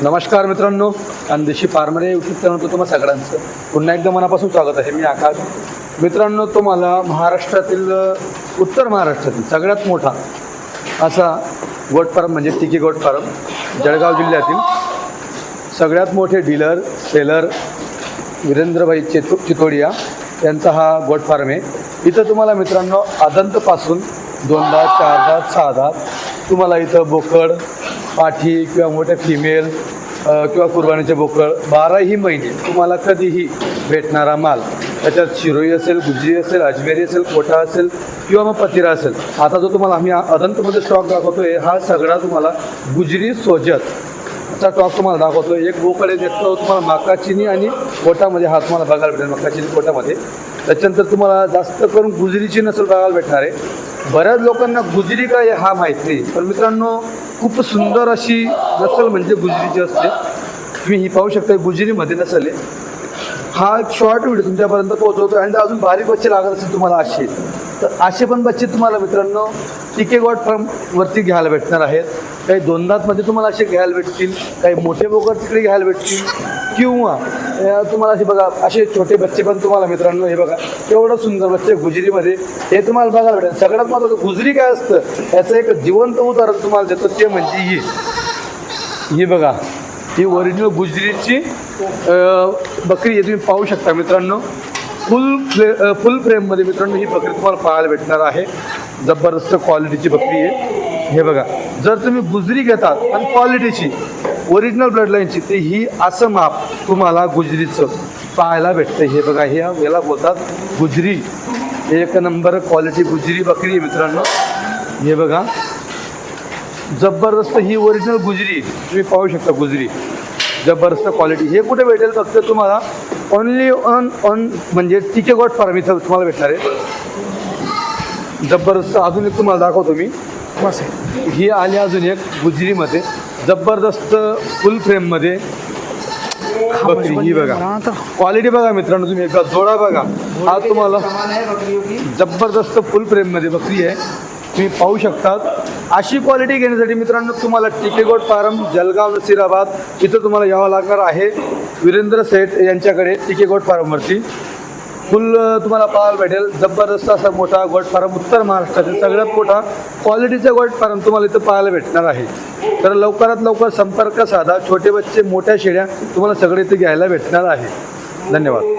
नमस्कार मित्रांनो, खानदेशी फार्मर या यूट्यूब चॅनलवर तुम्हा सगळ्यांचं पुन्हा एकदा मनापासून स्वागत आहे. मी आकाश. मित्रांनो, तुम्हाला महाराष्ट्रातील उत्तर महाराष्ट्रातील सगळ्यात मोठा असा गोट फार्म म्हणजे टिकी गोट फार्म जळगाव जिल्ह्यातील सगळ्यात मोठे डीलर सेलर वीरेंद्रभाई चितोडिया यांचा हा गोट फार्म आहे. इथं तुम्हाला मित्रांनो आदंतपासून 2 दात 4 दात 6 दात तुम्हाला इथं बोकड पाठी किंवा मोठे फिमेल किंवा कुर्बानीचे बोकड 12ही महिने तुम्हाला कधीही भेटणारा माल. त्याच्यात शिरोई असेल, गुजरी असेल, अजमेरी असेल, कोटा असेल किंवा मग पतिरा असेल. आता जो तुम्हाला आम्ही अदंतमध्ये स्टॉक दाखवतो आहे हा सगळा तुम्हाला गुजरी सोजतचा स्टॉक तुम्हाला दाखवतो. एक बोकड देतो तुम्हाला माकाचिनी आणि कोटामध्ये हा तुम्हाला बघायला भेटेल. माकाचिनी कोटामध्ये त्याच्यानंतर तुम्हाला जास्त करून गुजरीची नसल बघायला भेटणार आहे. बऱ्याच लोकांना गुजरी काय हा माहीत नाही, पण मित्रांनो खूप सुंदर अशी नसल म्हणजे गुजरीची असते. तुम्ही ही पाहू शकता गुजरीमध्ये नसल आहे. हा एक शॉर्ट व्हिडिओ तुमच्यापर्यंत पोहोचवतो आणि अजून बारीक बच्चे लागत असेल तुम्हाला असे, तर असे पण बच्चे तुम्हाला मित्रांनो टिके गोट फार्मवरती घ्यायला भेटणार आहेत. काही 2 दातमध्ये तुम्हाला असे घ्यायला भेटतील, काही मोठे बोकड तिकडे घ्यायला भेटतील किंवा तुम्हाला असे बघा असे छोटे बच्चे पण तुम्हाला मित्रांनो हे बघा एवढं सुंदर बच्चे गुजरीमध्ये हे तुम्हाला बघायला भेटेल. सगळ्यात महत्त्वाचं गुजरी काय असतं याचं एक जिवंत उदाहरण तुम्हाला देतो, ते म्हणजे ही बघा ही ओरिजिनल गुजरीची बकरी आहे. तुम्ही पाहू शकता मित्रांनो फुल फ्रेममध्ये मित्रांनो ही बकरी तुम्हाला पाहायला भेटणार आहे. जबरदस्त क्वालिटीची बकरी आहे. हे बघा, जर तुम्ही गुजरी घेतात आणि क्वालिटीची ओरिजिनल ब्लड लाईनची तर ही असं माप तुम्हाला गुजरीचं पाहायला भेटतं. हे बघा, हे याला बोलतात गुजरी. एक नंबर क्वालिटी गुजरी बकरी आहे मित्रांनो. हे बघा जबरदस्त ही ओरिजिनल गुजरी तुम्ही पाहू शकता. गुजरी जबरदस्त क्वालिटी. हे कुठे भेटेल फक्त तुम्हाला ओनली ऑन म्हणजे टिके गोट फार्म इथं तुम्हाला भेटणार आहे. जबरदस्त अजून एक तुम्हाला दाखवतो मी. ही आली अजून एक गुजरीमध्ये जबरदस्त फुल फ्रेममध्ये बकरी. ही बघा क्वालिटी बघा मित्रांनो, तुम्ही एकदा जोडा बघा. हा तुम्हाला जबरदस्त फुल फ्रेममध्ये बकरी आहे. तुम्ही पाहू शकतात. अशी क्वालिटी घेण्यासाठी मित्रांनो तुम्हाला टिके गोट फार्म जळगाव नसीराबाद इथं तुम्हाला यावं लागणार आहे. वीरेंद्र सेठ यांच्याकडे टिके गोट फार्मवरती फुल तुम्हाला पाहायला भेटेल. जबरदस्त असा मोठा गोट फार्म उत्तर महाराष्ट्रातील सगळ्यात मोठा क्वालिटीचा गोट फार्म तुम्हाला इथं पाहायला भेटणार आहे. तर लवकरात लवकर संपर्क साधा. छोटे बच्चे मोठ्या शेळ्या तुम्हाला सगळे इथे घ्यायला भेटणार आहे. धन्यवाद.